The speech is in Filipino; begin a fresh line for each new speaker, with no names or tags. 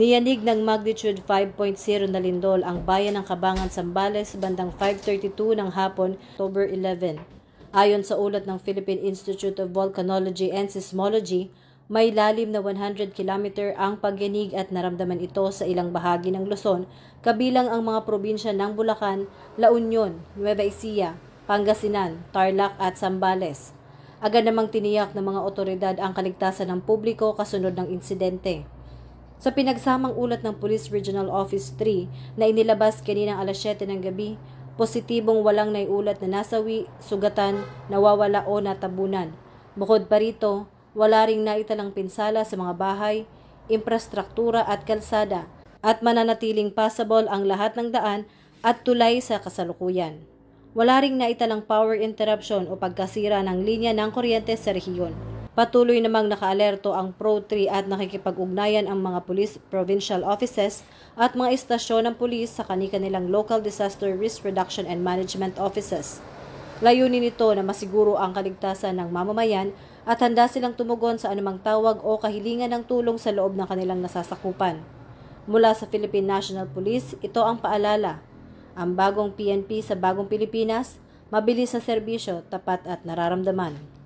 Niyanig ng magnitude 5.0 na lindol ang bayan ng Cabangan, Zambales bandang 5:32 ng hapon, October 11. Ayon sa ulat ng Philippine Institute of Volcanology and Seismology, may lalim na 100 km ang pagyanig at naramdaman ito sa ilang bahagi ng Luzon, kabilang ang mga probinsya ng Bulacan, La Union, Nueva Ecija, Pangasinan, Tarlac at Zambales. Agad namang tiniyak ng mga otoridad ang kaligtasan ng publiko kasunod ng insidente. Sa pinagsamang ulat ng Police Regional Office 3 na inilabas kaninang alas 7 ng gabi, positibong walang naiulat na nasawi, sugatan, nawawala o natabunan. Bukod pa rito, wala ring naitalang pinsala sa mga bahay, infrastruktura at kalsada, at mananatiling passable ang lahat ng daan at tulay sa kasalukuyan. Wala ring naitalang power interruption o pagkasira ng linya ng kuryente sa rehiyon. Patuloy namang nakaalerto ang Pro-3 at nakikipag-ugnayan ang mga police provincial offices at mga istasyon ng pulis sa kani-kanilang local disaster risk reduction and management offices. Layunin nito na masiguro ang kaligtasan ng mamamayan at handa silang tumugon sa anumang tawag o kahilingan ng tulong sa loob ng kanilang nasasakupan. Mula sa Philippine National Police, ito ang paalala. Ang bagong PNP sa bagong Pilipinas, mabilis sa serbisyo, tapat at nararamdaman.